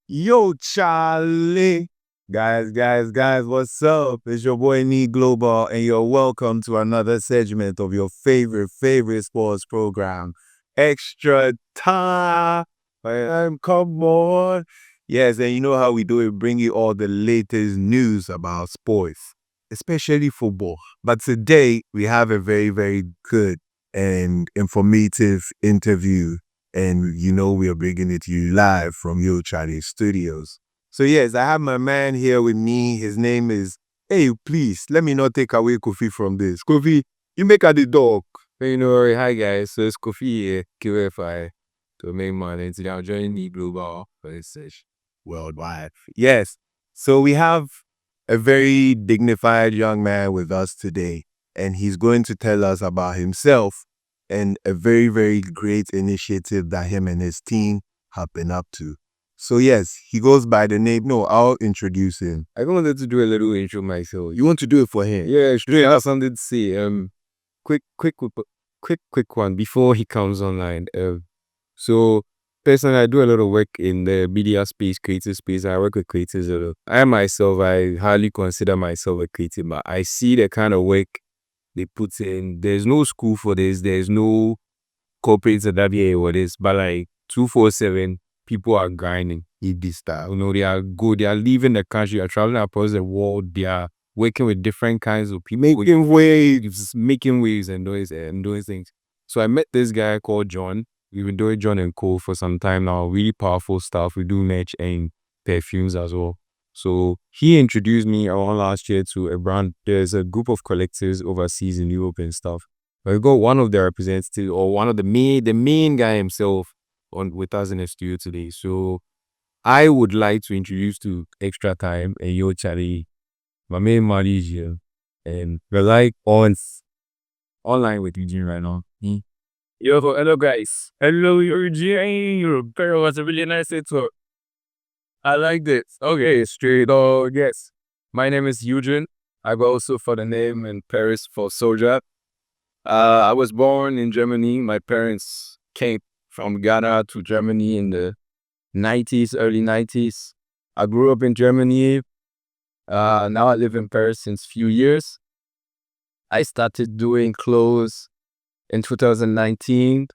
Yo, Charlie. Guys, what's up? It's your boy Nee Global, and you're welcome to another segment of your favorite sports program. Extra time. Come on. Yes, and you know how we do it, bring you all the latest news about sports, especially football. But today, we have a very good and informative interview, and we are bringing it to you live from Yo Charlie Studios. So yes, I have my man here with me. His name is, hey, please, let me not take away Kofi from this. Kofi, you make her the dog. Hi guys, so it's Kofi here, QFI, to make money. Today I'm joining the Global for this session. Worldwide. Yes. So we have a very dignified young man with us today, and he's going to tell us about himself and a very great initiative that him and his team have been up to. So yes, he goes by the name. No, I'll introduce him. I wanted to do a little intro myself. You want to do it for him? Yeah, sure. I have something to say. Quick one before he comes online. So personally, I do a lot of work in the media space, creative space. I work with creatives a lot. I myself, I hardly consider myself a creative, but I see the kind of work they put in. There's no school for this. There's no corporates at WA or this, but like 247, people are grinding. This style. They are good. They are leaving the country. They are traveling across the world. They are working with different kinds of people, making waves and doing things. So I met this guy called John. We've been doing John and Co for some time now. Really powerful stuff. We do merch and perfumes as well. So he introduced me around last year to a brand. There's a group of collectives overseas in Europe and stuff. I got one of the representatives or one of the main guy himself on with us in the studio today. So I would like to introduce to Extra Time and Yo Charlie, my main Marty's here. And we're like online with Eugene right now. Yo, hello guys. Hello Eugene. Your girl was a really nice intro. I like this. Okay, straight. Oh, yes. My name is Eugene. I go also for the name in Paris for Soldier. I was born in Germany. My parents came from Ghana to Germany in the 90s, early 90s. I grew up in Germany. Now I live in Paris since few years. I started doing clothes in 2019.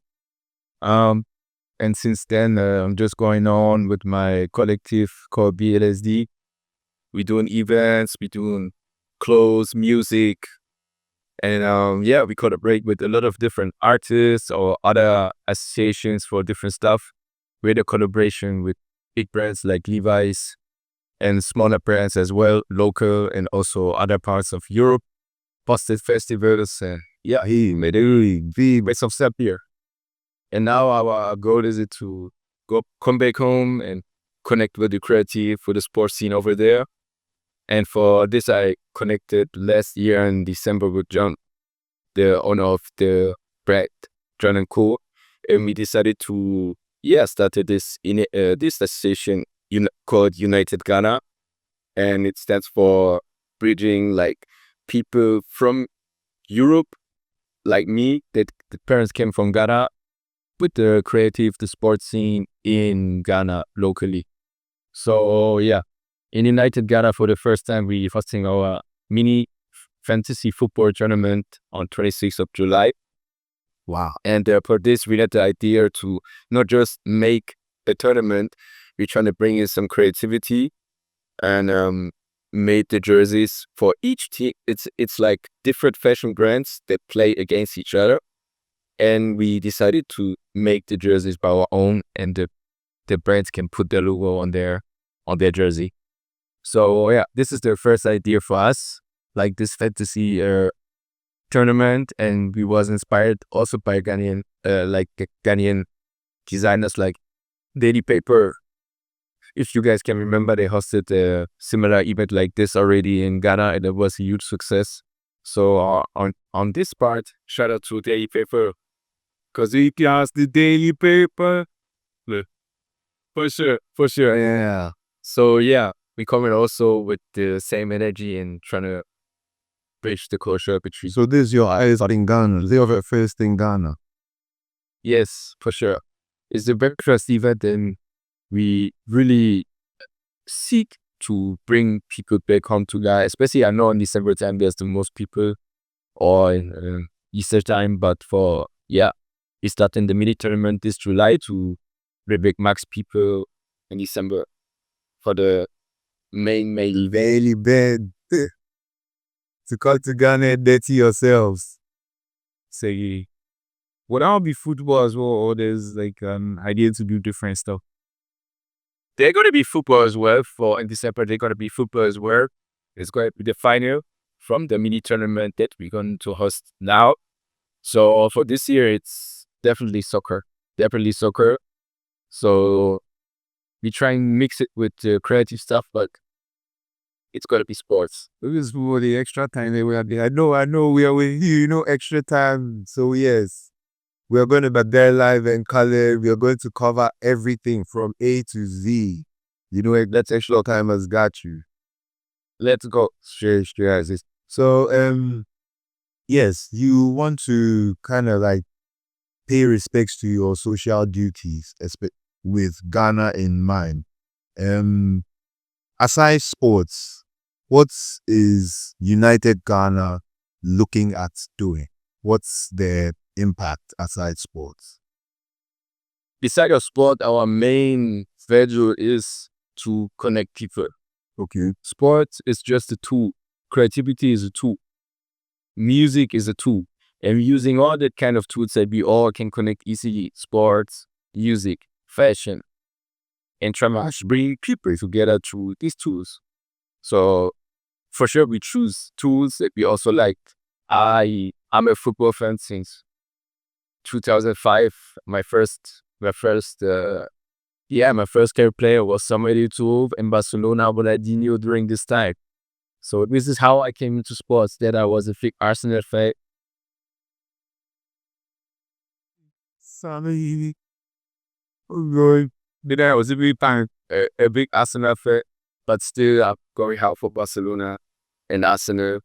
And since then, I'm just going on with my collective called BLSD. We're doing events, we're doing clothes, music, and we collaborate with a lot of different artists or other associations for different stuff. We had a collaboration with big brands like Levi's and smaller brands as well, local and also other parts of Europe, posted festivals. And he made a really big base of step here. And now our goal is to come back home and connect with the creative, with the sports scene over there. And for this, I connected last year in December with John, the owner of the brand, John and Co. And we decided to, started this association called United Ghana. And it stands for bridging like people from Europe, like me, that the parents came from Ghana, with the creative, the sports scene in Ghana locally. So in United Ghana for the first time, we hosting our mini fantasy football tournament on 26th of July. Wow. And for this, we had the idea to not just make a tournament, we're trying to bring in some creativity and made the jerseys for each team. It's like different fashion brands that play against each other. And we decided to make the jerseys by our own, and the brands can put their logo on their jersey. So this is the first idea for us, like this fantasy tournament, and we was inspired also by Ghanaian designers like Daily Paper. If you guys can remember, they hosted a similar event like this already in Ghana, and it was a huge success. So on this part, shout out to Daily Paper, because he has the Daily Paper. For sure. Yeah. So we come in also with the same energy and trying to bridge the culture between. So this is your eyes are in Ghana. They are first in Ghana. Yes, for sure. It's the very first event, and we really seek to bring people back home to Ghana. Especially I know in December time there's the most people, or in Easter time, but for we start in the mini tournament this July to bring max people in December for the main event. Very bad. To come to Ghana and dirty yourselves. Say, would all be football as well, or there's like an idea to do different stuff? They're gonna be football as well. For in December, they're gonna be football as well. It's going to be the final from the mini tournament that we're going to host now. So for this year, it's definitely soccer. Definitely soccer. So we try and mix it with creative stuff, but it's gonna be sports. This is for the extra time that we have. I know we are with you, extra time. So yes, we are going to be there live and color. We are going to cover everything from A to Z. That extra time has got you. Let's go. Straight as this. So yes, you want to kind of like pay respects to your social duties, with Ghana in mind. Aside sports, what is United Ghana looking at doing? What's their impact aside sports? Besides of sport, our main value is to connect people. Okay. Sports is just a tool. Creativity is a tool. Music is a tool. And using all that kind of tools that we all can connect easily, sports, music, fashion, and try to bring people together through these tools. So for sure we choose tools that we also like. I'm a football fan since 2005. My first career player was Samuel Eto'o in Barcelona, Ronaldinho during this time. So this is how I came into sports. That I was a big Arsenal fan. Sorry. Oh, Then I was a big Arsenal fan, but still I'm going out for Barcelona and Arsenal.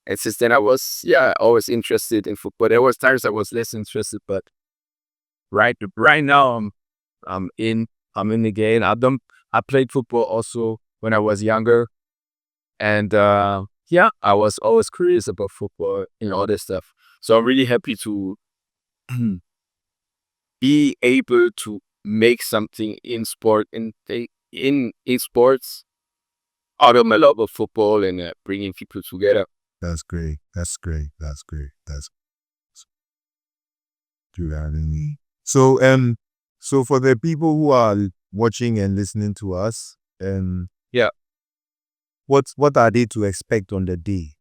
And since then I was always interested in football. There was times I was less interested, but right now I'm in the game. I played football also when I was younger, and I was always curious about football and all this stuff. So I'm really happy to be able to make something in sport in sports out of my love of football and bringing people together. that's great. That's great. That's great. That's do that in me. So for the people who are watching and listening to us, Yeah. what are they to expect on the day?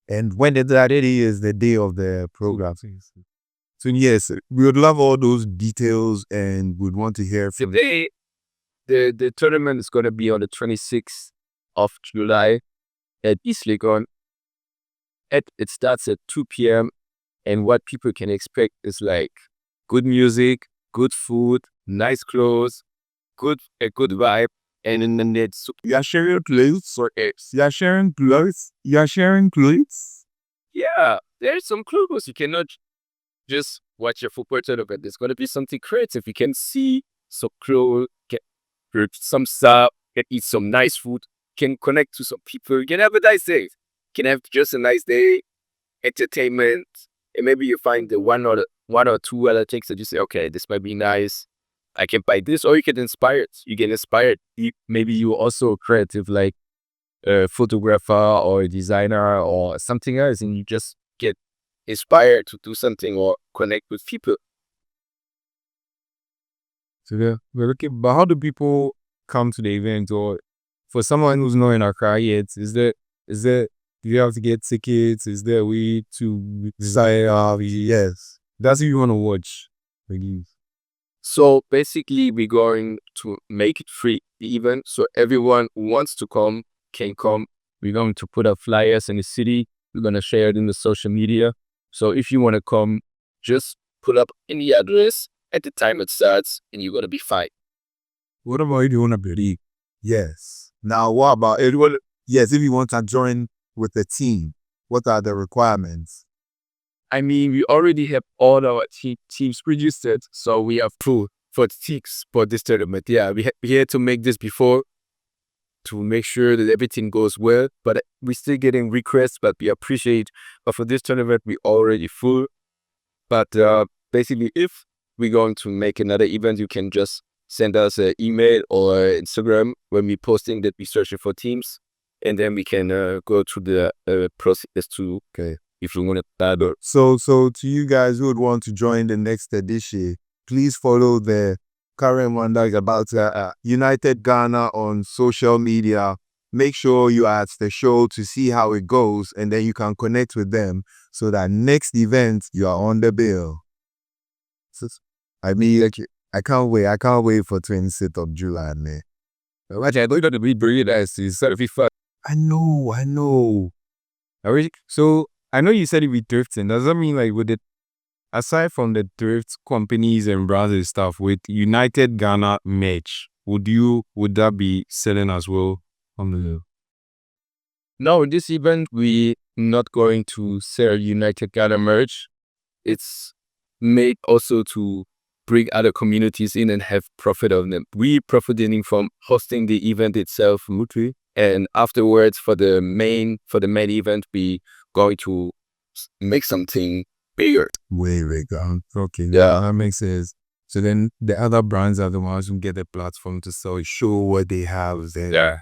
And when that day is the day of the program. So yes, we would love all those details and would want to hear from Today, the tournament is going to be on the 26th of July at East Legon. It starts at 2 p.m. And what people can expect is like good music, good food, nice clothes, a good vibe, and then it's You're sharing clothes or apps? You're sharing clothes? You're sharing clothes? there's some clothes. You cannot just watch your football tournament. There's gonna be something creative. You can see some clothes, get some stuff, can eat some nice food, can connect to some people, you can have a nice day. You can have just a nice day, entertainment, and maybe you find the one or two other things that you say, okay, this might be nice. I can buy this, or you get inspired. You get inspired. Maybe you're also creative, like a photographer or a designer or something else, and you just get inspired to do something or connect with people. So we're looking, but how do people come to the event? Or for someone who's not in Accra yet, do you have to get tickets? Is there a way to desire? Yes, that's what you want to watch. So basically, we're going to make it free, the event, so everyone who wants to come can come. We're going to put up flyers in the city. We're going to share it in the social media. So if you want to come, just put up any address at the time it starts, and you're going to be fine. What about if you want to believe? Yes. Now, what about it? Yes, if you want to join with the team, what are the requirements? I mean, we already have all our teams registered, so we are full. for the teams for this tournament. Yeah, we had to make this before to make sure that everything goes well. But we're still getting requests, but we appreciate. But for this tournament, we already full. But basically, if we're going to make another event, you can just send us an email or Instagram when we're posting that we're searching for teams, and then we can go through the process to if you want to start. So to you guys who would want to join the next edition, please follow the current one that's about United Ghana on social media. Make sure you ask the show to see how it goes, and then you can connect with them so that next event you are on the bill. I mean, like, I can't wait. I can't wait for 26th of July, man. Actually, I don't know to be brilliant as is fun. I know. So I know you said it with thrifting. Does that mean like with it, aside from the thrift companies and brands and stuff, with United Ghana merch, would that be selling as well on the? No, in this event we not going to sell United Ghana merch. It's made also to bring other communities in and have profit on them. We profiting from hosting the event itself, and afterwards for the main event, we going to make something bigger. Way bigger. Okay, Yeah. that makes sense. So then the other brands are the ones who get the platform to show what they have there. Yeah.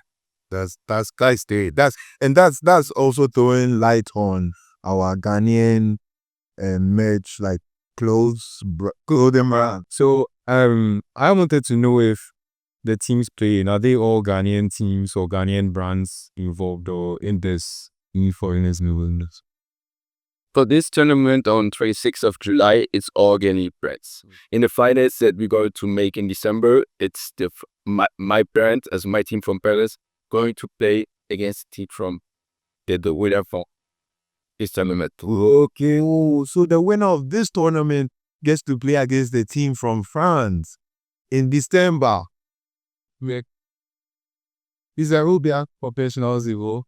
That's great. That's also throwing light on our Ghanaian merch, like clothing brand. So I wanted to know if the teams playing, are they all Ghanaian teams or Ghanaian brands involved or in this foreigners movement? For this tournament on 26th of July, it's all Ghanaian brands. In the finals that we're going to make in December, it's my brand as my team from Paris going to play against the team from the winner from this tournament. Okay, so the winner of this tournament gets to play against the team from France in December. Is there will be a professional zero?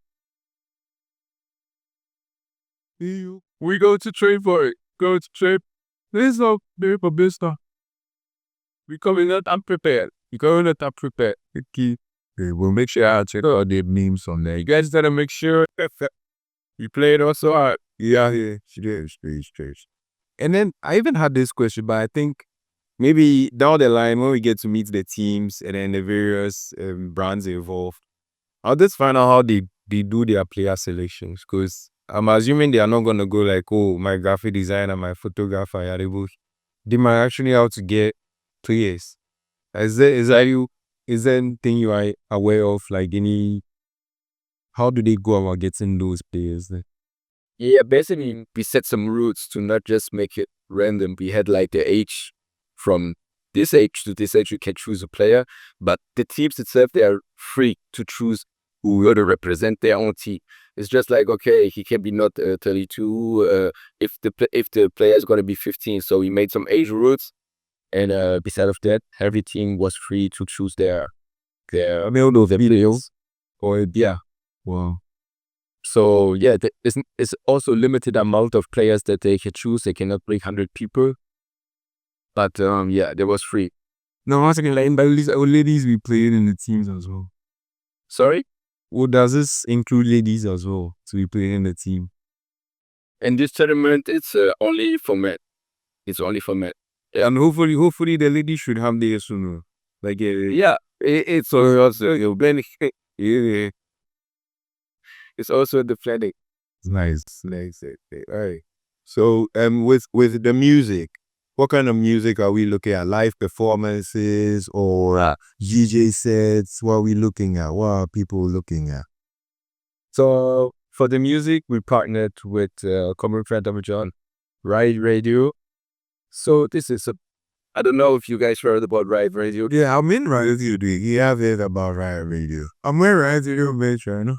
We go to train for it. Go to train. This is not very for business. We coming out unprepared. We going out unprepared. Okay, we'll make sure I check out the names on there. You guys gotta make sure you play it also hard. Yeah, straight. And then I even had this question, but I think maybe down the line when we get to meet the teams and then the various brands involved, I'll just find out how they do their player selections, because I'm assuming they are not gonna go like, oh, my graphic designer, my photographer are able. They might actually have to get players. Is there anything you are aware of, like how do they go about getting those players then? Yeah, basically we set some rules to not just make it random. We had like the age from this age to this age you can choose a player, but the teams itself, they are free to choose who will represent their own team. It's just like, okay, he can be not 32 if the player is going to be 15. So we made some age rules, and beside of that, every team was free to choose their videos. Or yeah, Wow. so yeah, it's also limited amount of players that they can choose. They cannot bring 100 people. But yeah, that was free. No, once again, like, but ladies we played in the teams as well. Sorry? Well, does this include ladies as well to be playing in the team? In this tournament, it's only for men. It's only for men. And hopefully the ladies should have their sooner. Like yeah, it's also yeah. It's also the planning. Nice. All right. So with the music, what kind of music are we looking at? Live performances or DJ sets? What are we looking at? What are people looking at? So for the music, we partnered with a common friend of John, Ride Radio. So this is I don't know if you guys heard about Ride Radio. Yeah, I'm in Ride Radio. You have heard about Ride Radio. I'm in Ride Radio, bitch.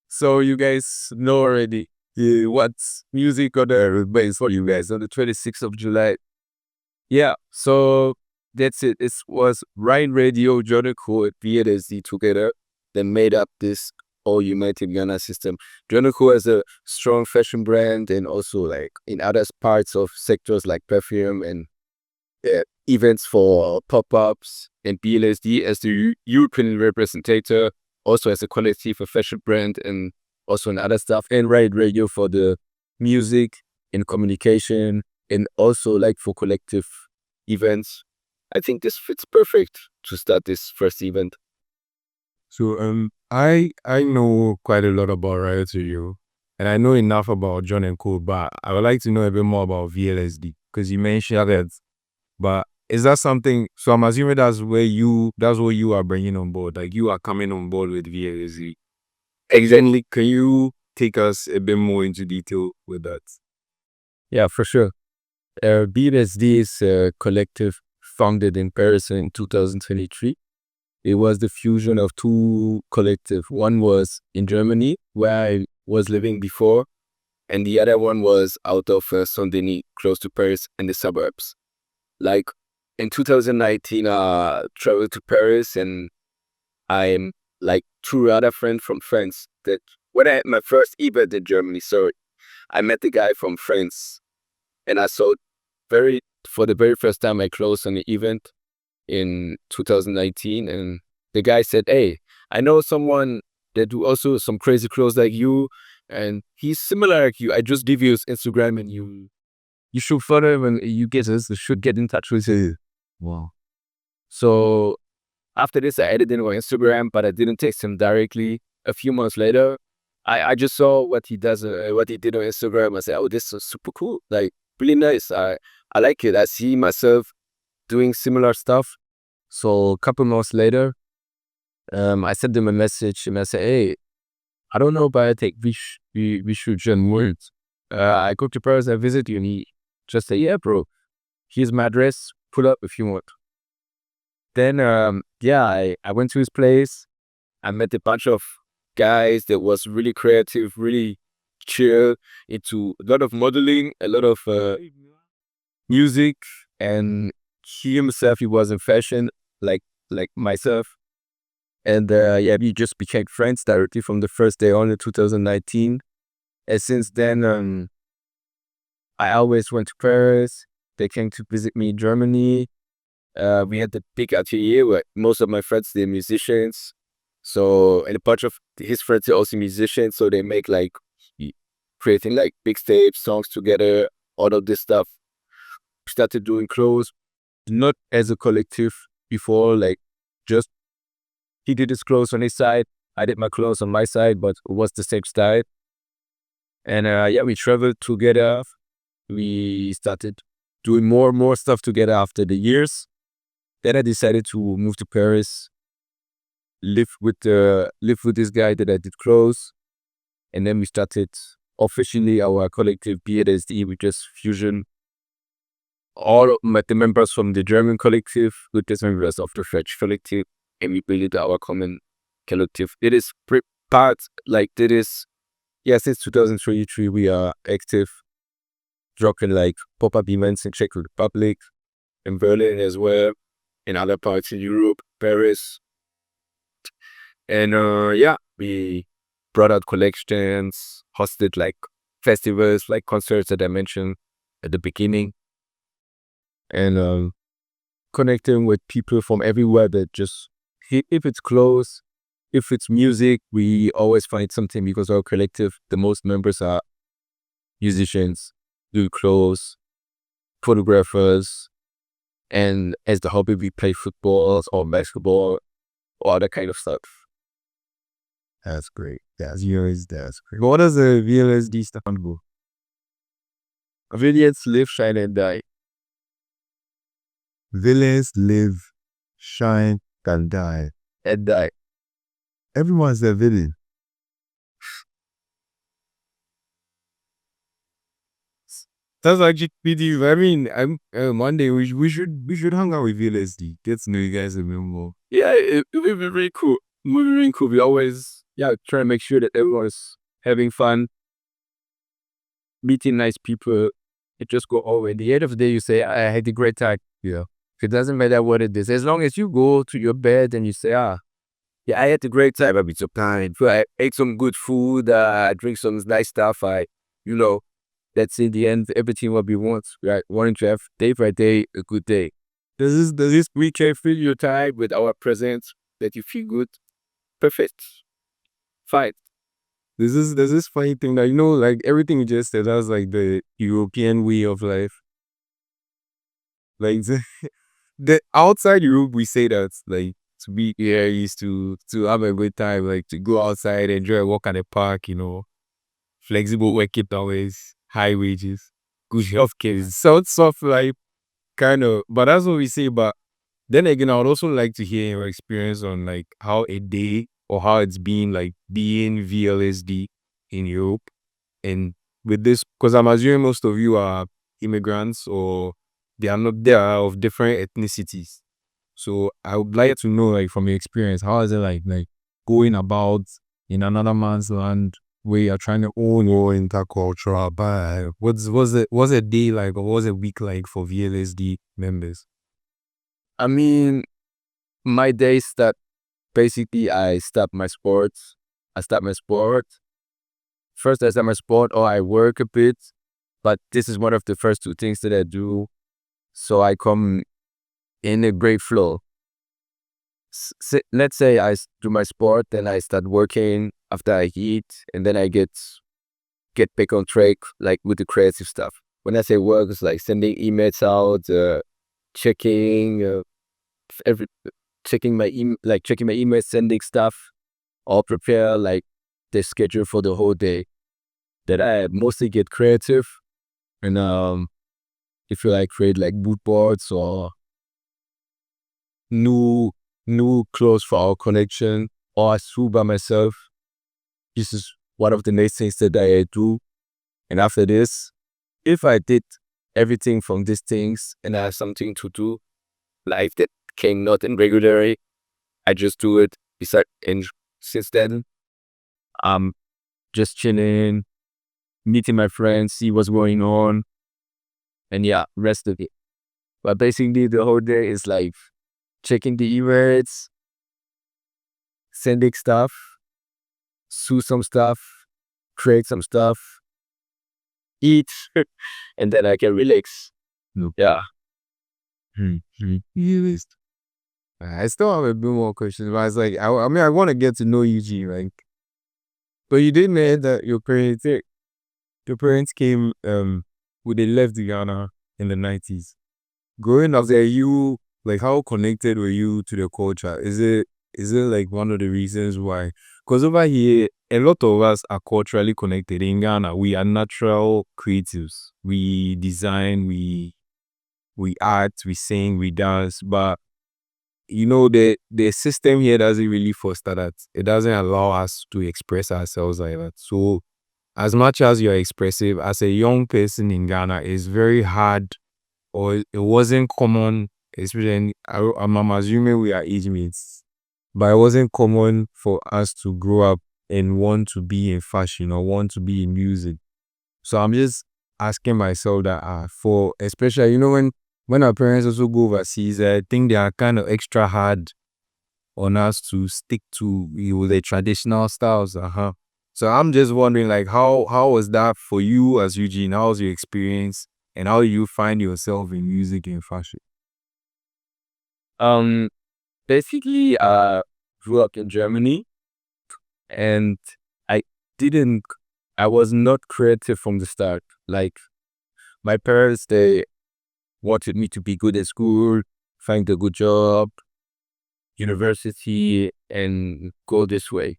So you guys know already what music on the base for you guys on the 26th of July. Yeah, so that's it. It was Ride Radio, Jordan Co, and PLSD together that made up this all United Ghana system. Jordan Co has a strong fashion brand and also like in other parts of sectors like perfume and events for pop-ups and BLSD as the European representative, also as a collective, a fashion brand, and also in other stuff, and Riot Radio for the music and communication, and also like for collective events. I think this fits perfect to start this first event. So I know quite a lot about Riot Radio, and I know enough about John and Cole, but I would like to know a bit more about VLSD because you mentioned that. But is that something? So I'm assuming that's what you are bringing on board. Like you are coming on board with VLSD. Exactly. Can you take us a bit more into detail with that? Yeah, for sure. BSD is a collective founded in Paris in 2023. It was the fusion of two collectives. One was in Germany, where I was living before, and the other one was out of Saint-Denis, close to Paris in the suburbs. Like in 2019, I traveled to Paris, and I'm like two other friends from France that when I had my first event in Germany, sorry, I met the guy from France, and I saw for the very first time I closed on the event in 2019, and the guy said, "Hey, I know someone that do also some crazy clothes like you, and he's similar like you. I just give you his Instagram, and you should follow him, and you should get in touch with him." wow. So after this, I added him on Instagram, but I didn't text him directly. A few months later, I just saw what he did on Instagram. I said, "Oh, this is super cool, like really nice. I like it. I see myself doing similar stuff." So a couple months later, I sent him a message and I said, "Hey, I don't know, but I think we should join words. I go to Paris, I visit you." And he just said, "Yeah, bro, here's my address. Pull up if you want." Then, yeah, I went to his place. I met a bunch of guys that was really creative, really chill, into a lot of modeling, a lot of music, and he himself, he was in fashion, like myself. And yeah, we just became friends directly from the first day on in 2019. And since then, I always went to Paris. They came to visit me in Germany. We had the big atelier where most of my friends, they're musicians. So, and a bunch of his friends are also musicians. So they make like creating like big tapes, songs together, all of this stuff. Started doing clothes, not as a collective before, like just he did his clothes on his side, I did my clothes on my side, but it was the same style. And yeah, we traveled together. We started doing more and more stuff together after the years. Then I decided to move to Paris, live with this guy that I did clothes, and then we started officially our collective BLSD. We just fusion all of the members from the German collective with the members of the French collective, and we built our common collective. It is part like it is. Yeah, since 2023 we are active, dropping like pop-up events in Czech Republic, in Berlin as well, in other parts in Europe, Paris. And yeah, we brought out collections, hosted like festivals, like concerts that I mentioned at the beginning, and connecting with people from everywhere that just, if it's clothes, if it's music, we always find something because our collective, the most members are musicians, do clothes, photographers, and as the hobby, we play football or basketball or other kind of stuff. That's great. That's great. What does the VLSD stand for? Villains live, shine, and die. Villains live, shine, and die. And die. Everyone's a villain. That's actually pretty. I mean, I'm one day we should hang out with VLSD. Get to know you guys a bit more. Yeah, it would be very cool. It would be really cool. We always, yeah, try to make sure that everyone's having fun, meeting nice people. It just go over. At the end of the day, you say, "I had a great time." Yeah. It doesn't matter what it is. As long as you go to your bed and you say, yeah, I had a great time. I'll be so kind. So I ate some good food. I drink some nice stuff. You know, that's in the end, everything what we want. Right? Wanting to have day by day a good day. Does this we can fill your time with our presence that you feel good? Perfect. Fine. There's this funny thing that like everything you just said, that's like the European way of life. Like the outside Europe, we say that like to be here is to have a good time, like to go outside, enjoy a walk at the park, flexible working hours, high wages, good healthcare. It sounds soft life, kind of, but that's what we say. But then again, I would also like to hear your experience on like how a day or how it's been like being VLSD in Europe. And with this, because I'm assuming most of you are immigrants or they are of different ethnicities. So I would like to know, like, from your experience, how is it like going about in another man's land where you're trying to own your intercultural vibe? What's a day like, or what's a week like for VLSD members? I mean, my days start basically I start my sports. I start my sport. First I start my sport or I work a bit. But this is one of the first two things that I do. So I come in a great flow. Let's say do my sport, then I start working after I eat, and then I get back on track, like with the creative stuff. When I say work, it's like sending emails out, checking every checking my checking my emails, sending stuff, or prepare like the schedule for the whole day. That I mostly get creative, and if you like create like mood boards or new new clothes for our connection, or I sew by myself. This is one of the next things that I do. And after this, if I did everything from these things and I have something to do, like that came not in regularly, I just do it. And since then, I'm just chilling, meeting my friends, see what's going on, and yeah, rest of it. But basically, the whole day is like checking the emails, sending stuff, sew some stuff, create some stuff, eat, and then I can relax. No. Yeah. Yes. I still have a bit more questions, but it's like I mean I want to get to know you, G. Like, but you did mention that your parents came when they left Ghana in the 90s. Growing up there, you like how connected were you to the culture? Is it like one of the reasons why? Because over here, a lot of us are culturally connected. In Ghana, we are natural creatives. We design, we art, we sing, we dance, but the system here doesn't really foster that. It doesn't allow us to express ourselves like that. So as much as you're expressive as a young person in Ghana, it's very hard, or it wasn't common, especially I'm assuming we are age mates, but it wasn't common for us to grow up and want to be in fashion or want to be in music. So I'm just asking myself that for especially when our parents also go overseas, I think they are kind of extra hard on us to stick to the traditional styles. So I'm just wondering, like, how was that for you as Eugene? How was your experience, and how do you find yourself in music and fashion? Um. Basically, grew up in Germany, and I didn't. I was not creative from the start. Like my parents, they wanted me to be good at school, find a good job, university, and go this way.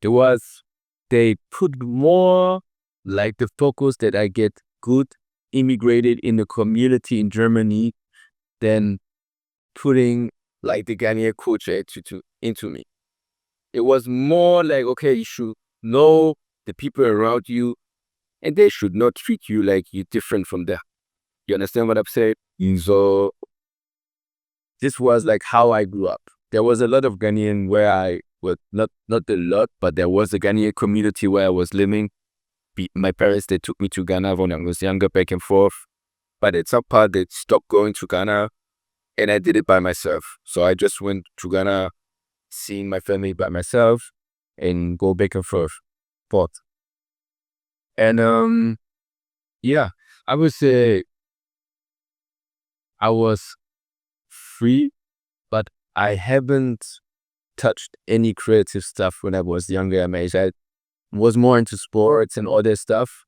There was they put more like the focus that I get good immigrated in the community in Germany than putting like the Ghanaian culture into me. It was more like, okay, you should know the people around you and they should not treat you like you're different from them. You understand what I'm saying? So this was like how I grew up. There was a lot of Ghanaian where I was not a lot, but there was a Ghanaian community where I was living. My parents, they took me to Ghana when I was younger, back and forth. But at some part, they stopped going to Ghana, and I did it by myself. So I just went to Ghana, seeing my family by myself, and go back and forth. And yeah, I would say I was free, but I haven't touched any creative stuff when I was younger. I was more into sports and all that stuff.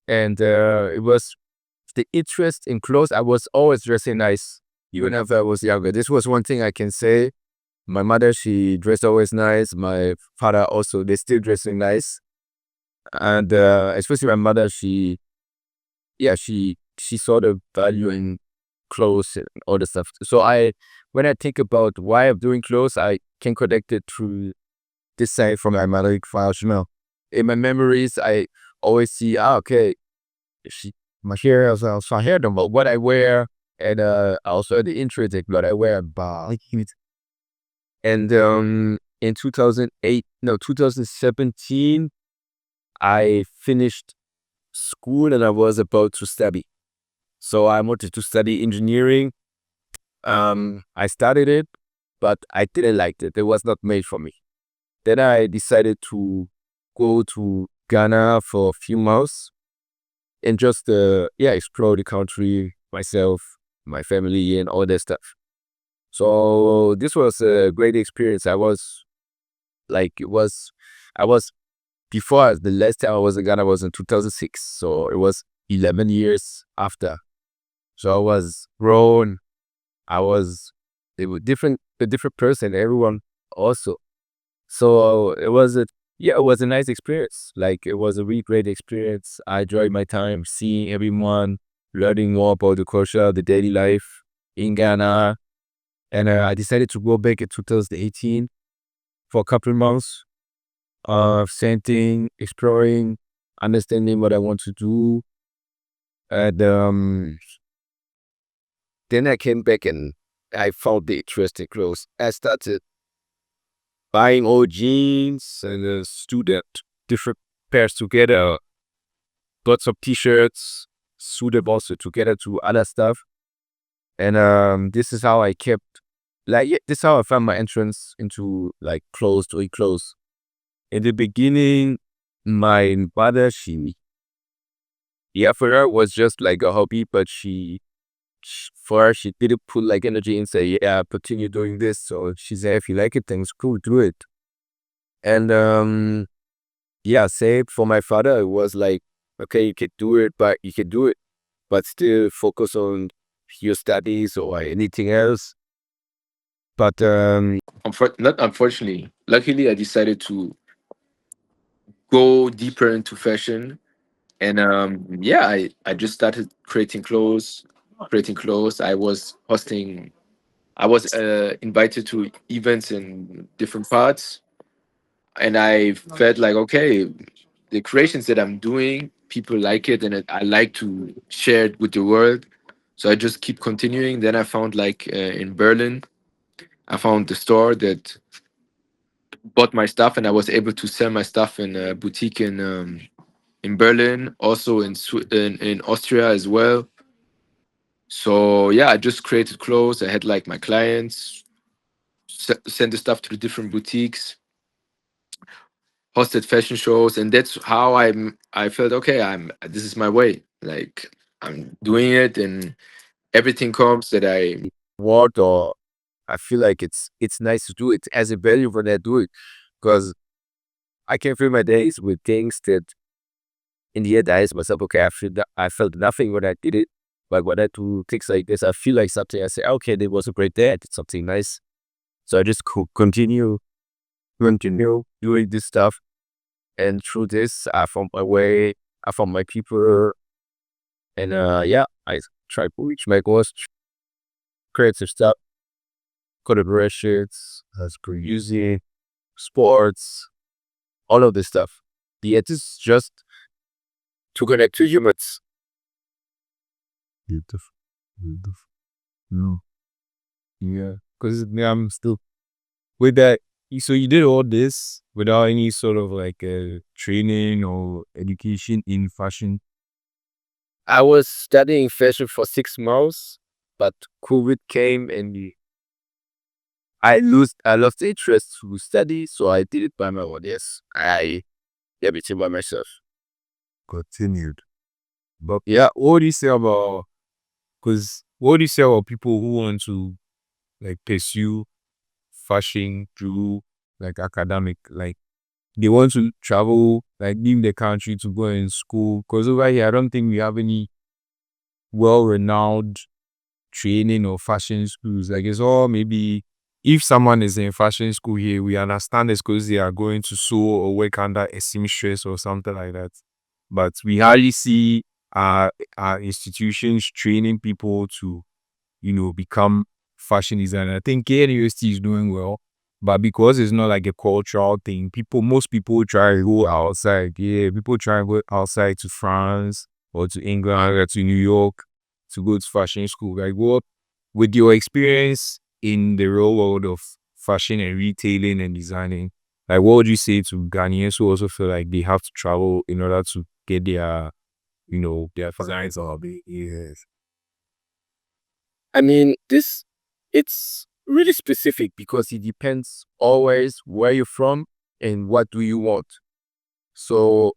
And it was the interest in clothes. I was always dressing nice, even if I was younger. This was one thing I can say. My mother, she dressed always nice. My father also, they still dressing nice. And especially my mother, she saw the value in clothes and all the stuff. So when I think about why I'm doing clothes, I can connect it through this side from my mother. In my memories, I always see, okay, she, my hair, so I hear them about what I wear, and also the intrinsic what I wear. And in 2017, I finished school and I was about to study. So I wanted to study engineering. I studied it, but I didn't like it. It was not made for me. Then I decided to go to Ghana for a few months and just explore the country myself, my family, and all that stuff. So this was a great experience. I was before the last time I was in Ghana was in 2006. So it was 11 years after. So I was grown. I was a different person. Everyone also. So it was a nice experience. Like, it was a really great experience. I enjoyed my time seeing everyone, learning more about the culture, the daily life in Ghana. And I decided to go back in 2018 for a couple of months. Same thing, exploring, understanding what I want to do. And then I came back and I found the interesting clothes. I started buying old jeans and student different pairs together, lots of t-shirts, suited also together to other stuff. And this is how I kept, this is how I found my entrance into like clothes to clothes. In the beginning, my mother, for her was just like a hobby, but for her, she didn't put like energy and say, yeah, continue doing this. So she said, if you like it, then it's cool, do it. And same for my father. It was like, okay, you can do it, but still focus on your studies or anything else. But not unfortunately, luckily, I decided to go deeper into fashion, and I just started creating clothes. I was invited to events in different parts, and I felt like, okay, the creations that I'm doing, people like it, and I like to share it with the world. So I just keep continuing. Then I found like in Berlin, I found the store that bought my stuff, and I was able to sell my stuff in a boutique in Berlin, also in Austria as well. So yeah, I just created clothes. I had like my clients send the stuff to the different boutiques, hosted fashion shows, and that's how I felt, okay, this is my way. Like, I'm doing it, and everything comes that I want, or I feel like it's nice to do it as a value when I do it, because I can fill my days with things that in the end I ask myself, okay, I felt nothing when I did it, but when I do things like this, I feel like something. I say, okay, that was a great day. I did something nice. So I just continue doing this stuff. And through this, I found my way, I found my people, and I try to reach my goals, creative stuff, collaborations, music, sports, all of this stuff. The it is just to connect to humans. Beautiful. Beautiful. No. Yeah. Because I'm still with that. So you did all this without any sort of like training or education in fashion. I was studying fashion for 6 months, but COVID came and I lost interest to study, so I did it by my own. Yes, I did everything by myself. Continued. But Yeah, what do you say about? Because what do you say about people who want to like pursue fashion through like academic, like they want to travel, like leave the country to go in school. Because over here, I don't think we have any well-renowned training or fashion schools. Like it's all maybe if someone is in fashion school here, we understand it's because they are going to sew or work under a seamstress or something like that. But we hardly see our institutions training people to, become fashion designer. I think KN University is doing well, but because it's not like a cultural thing, most people try to go outside. Yeah, people try to go outside to France or to England or to New York to go to fashion school. Like, what with your experience in the real world of fashion and retailing and designing, like, what would you say to Ghanaians who also feel like they have to travel in order to get their designs or yes. I mean, it's really specific because it depends always where you're from and what do you want. So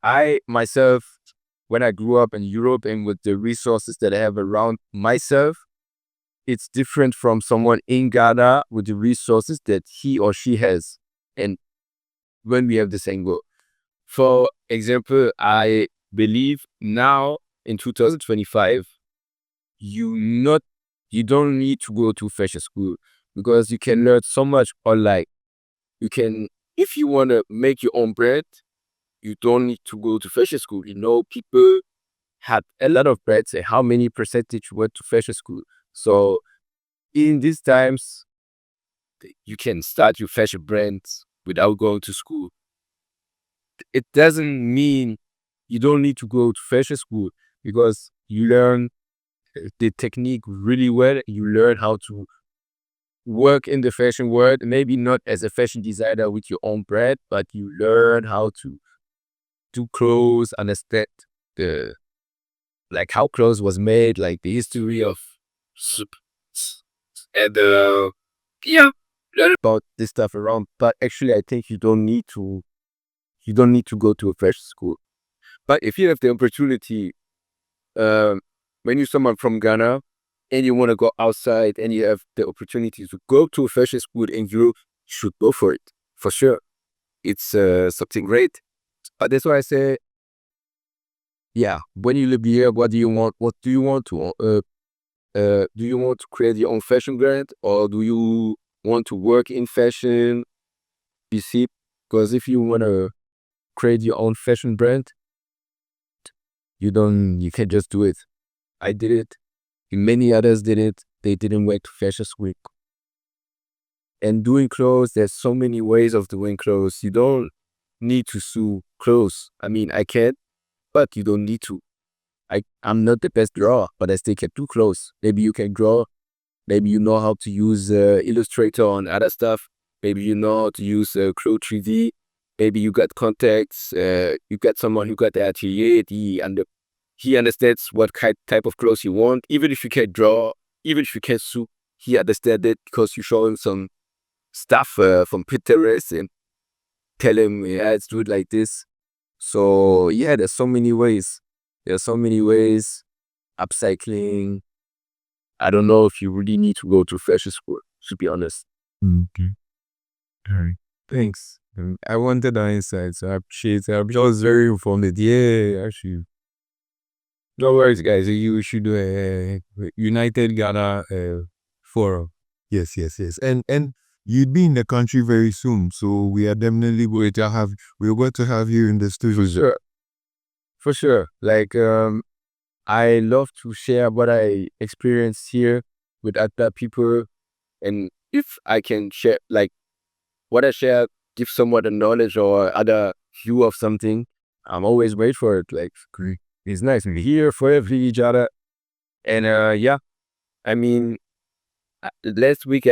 I myself, when I grew up in Europe and with the resources that I have around myself, it's different from someone in Ghana with the resources that he or she has. And when we have the same goal. For example, I believe now in 2025, you not you don't need to go to fashion school because you can learn so much online. You can, if you want to make your own brand, you don't need to go to fashion school. People had a lot of brands and how many percentage went to fashion school. So in these times, you can start your fashion brands without going to school. It doesn't mean you don't need to go to fashion school because you learn the technique really well. You learn how to work in the fashion world, maybe not as a fashion designer with your own brand, but you learn how to do clothes, understand the like how clothes was made, like the history of soup, and yeah, learn about this stuff around. But actually, I think you don't need to go to a fashion school. But if you have the opportunity, um, when you're someone from Ghana and you want to go outside and you have the opportunity to go to a fashion school in Europe, you should go for it for sure. It's something great. That's why I say, yeah. When you live here, what do you want? What do you want to? Do you want to create your own fashion brand, or do you want to work in fashion? You see, because if you want to create your own fashion brand, you can't just do it. I did it. Many others did it. They didn't went to fashion school. And doing clothes, there's so many ways of doing clothes. You don't need to sew clothes. I mean, I can, but you don't need to. I'm not the best drawer, but I still can do clothes. Maybe you can draw. Maybe you know how to use Illustrator on other stuff. Maybe you know how to use Code 3D. Maybe you got contacts. You got someone who got the atelier. He understands what type of clothes you want. Even if you can't draw, even if you can't sew, he understands it because you show him some stuff from Pinterest and tell him, yeah, let's do it like this. So yeah, there's so many ways. There's so many ways. Upcycling. I don't know if you really need to go to fashion school, to be honest. Okay. All right. Thanks. I wanted that insight, so I appreciate it. I was very informed. Yeah, actually. No worries, guys. You should do a United Ghana forum. Yes. And you'd be in the country very soon, so we are definitely we're going to have you in the studio. For sure. For sure. Like, I love to share what I experience here with other people. And if I can share, like, what I share, give someone a knowledge or other view of something, I'm always wait for it. Like, Great. it's nice. We're here for each other. And yeah, I mean, last week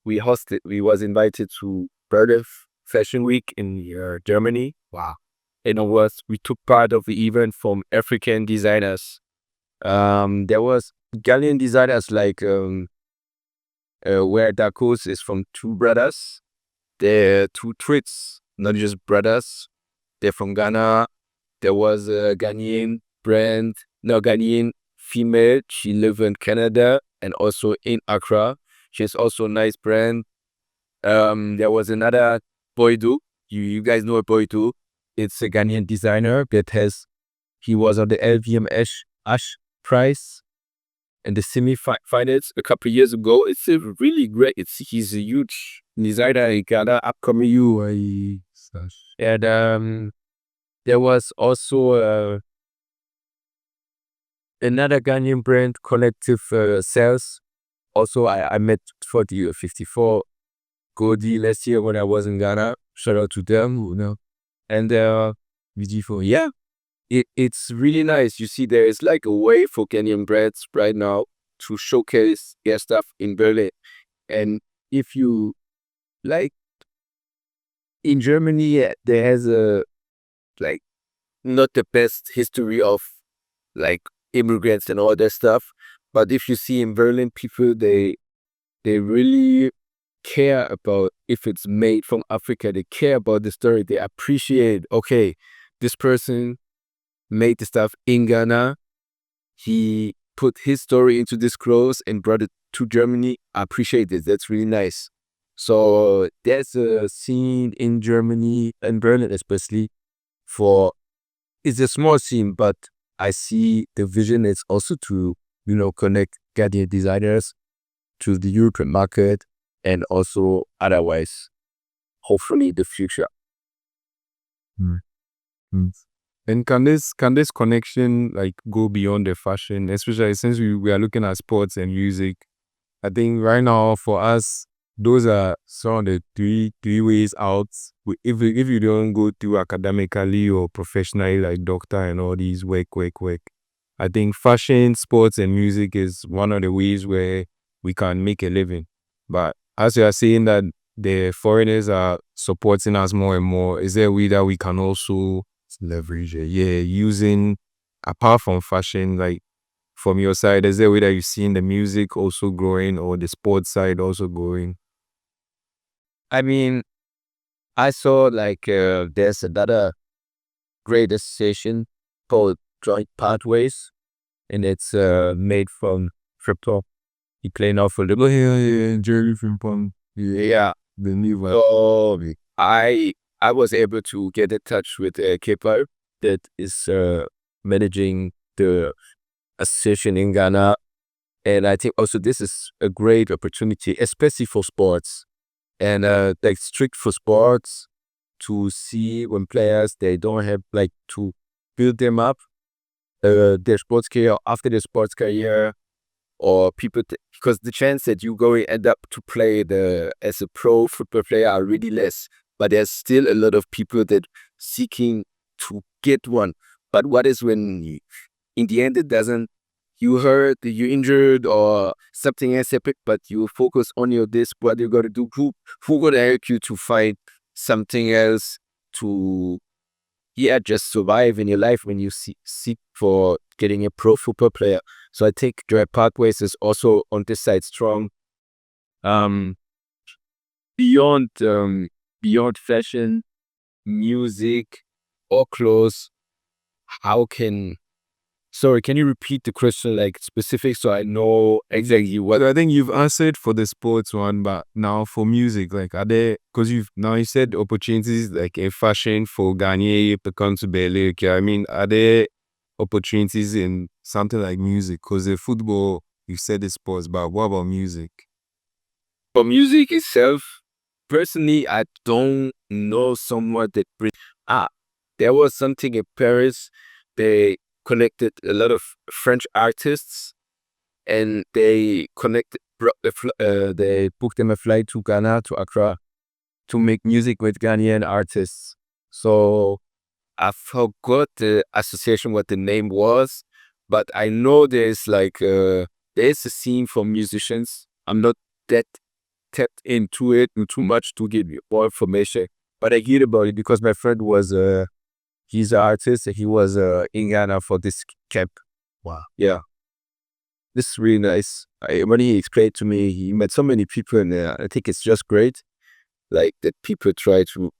we was invited to Berlin Fashion Week in Germany. Wow. And we took part of the event from African designers. There was Ghanaian designers like where Dakos is from two brothers. They're two twins, not just brothers. They're from Ghana. There was a Ghanaian Ghanaian female. She live in Canada and also in Accra. She's also a nice brand. There was another Boydu. You guys know Boydu. It's a Ghanaian designer that he was on the LVMH Ash prize in the semi-finals a couple of years ago. It's a really great. He's a huge designer in Ghana, upcoming you. And there was also another Ghanaian brand, Collective Sales. Also, I met for the 54 Goldie last year when I was in Ghana. Shout out to them, And VG4, yeah, it's really nice. You see, there is like a way for Ghanaian brands right now to showcase their stuff in Berlin. And if you like, in Germany, there has like not the best history of like immigrants and all that stuff. But if you see in Berlin, people they really care about if it's made from Africa. They care about the story. They appreciate, okay, this person made the stuff in Ghana. He put his story into this clothes and brought it to Germany. I appreciate it. That's really nice. So there's a scene in Germany and Berlin especially it's a small scene, but I see the vision is also to, connect Ghanaian designers to the European market and also otherwise, hopefully the future. And can this connection like go beyond the fashion, especially since we are looking at sports and music? I think right now for us, those are some of the three ways out. If you don't go through academically or professionally, like doctor and all these work. I think fashion, sports, and music is one of the ways where we can make a living. But as you are saying that the foreigners are supporting us more and more, is there a way that we can also leverage it? Yeah, using, apart from fashion, like from your side, is there a way that you've seen the music also growing or the sports side also growing? I mean, I saw like there's another great association called Joint Pathways, and it's made from crypto. He played now for Liverpool. Yeah, Jerry Frimpong. Yeah. The new one. So I was able to get in touch with Kepa that is managing the association in Ghana. And I think also this is a great opportunity, especially for sports. And like strict for sports to see when players, they don't have like to build them up their sports career after their sports career, or people because the chance that you go end up to play as a pro football player are really less, but there's still a lot of people that seeking to get one. But what is when in the end it doesn't, you hurt, you injured, or something else happened, but you focus on your this, what you gotta do, who gonna help you to find something else to just survive in your life when you seek for getting a pro football player. So I think Direct Pathways is also on this side strong. Beyond fashion, music, or clothes, can you repeat the question like specific so I know exactly what? I think you've answered for the sports one, but now for music, like are there, because you said opportunities like in fashion for Ghanaian to come to Berlin. Okay, I mean, are there opportunities in something like music? Because the football, you said the sports, but what about music? For music itself, personally, I don't know someone that there was something in Paris. They connected a lot of French artists, and they they booked them a flight to Ghana, to Accra, to make music with Ghanaian artists. So I forgot the association, what the name was, but I know there's like there's a scene for musicians. I'm not that tapped into it too much to give you more information, but I hear about it because my friend was he's an artist and he was in Ghana for this camp. Wow. Yeah, this is really nice. When he explained to me, he met so many people, and I think it's just great, like that people try to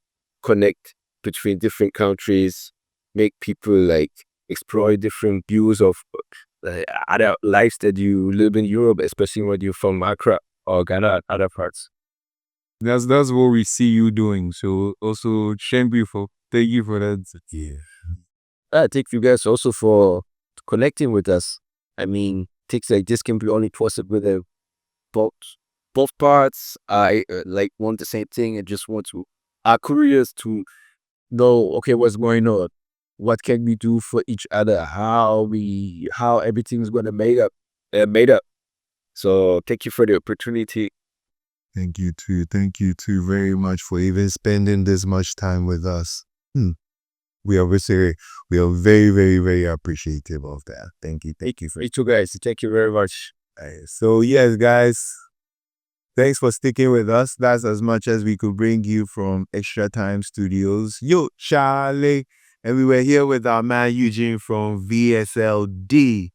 connect between different countries, make people like explore different views of other lives that you live in Europe, especially when you're from Accra. or Ghana and other parts. That's what we see you doing. So also thank you for that. Yeah. I thank you guys also for connecting with us. I mean, things like this can be only possible with both both parts. I like want the same thing and just want to are curious to know, okay, what's going on, what can we do for each other, how everything's gonna made up. So thank you for the opportunity. Thank you too. Thank you too very much for even spending this much time with us. We are very, very, very appreciative of that. Thank you. Thank you for You two guys, thank you very much. So yes, guys, thanks for sticking with us. That's as much as we could bring you from Extra Time Studios. Yo, Charlie. And we were here with our man Eugene from VSLD,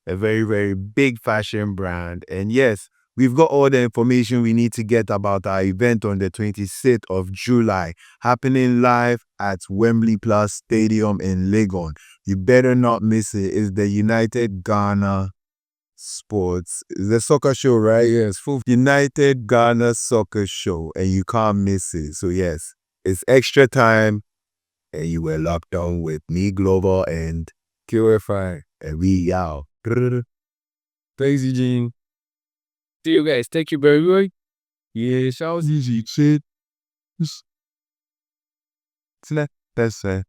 a very, very big fashion brand. And yes, we've got all the information we need to get about our event on the 26th of July, happening live at Wembley Plus Stadium in Legon. You better not miss it. It's the United Ghana Sports. It's a soccer show, right? Yes, full United Ghana Soccer Show, and you can't miss it. So yes, it's Extra Time, and you were locked on with me, Global, and QFI. we out. Thanks, Eugene. See you guys. Thank you very much. Yeah, shout out. Easy, shit. That's it.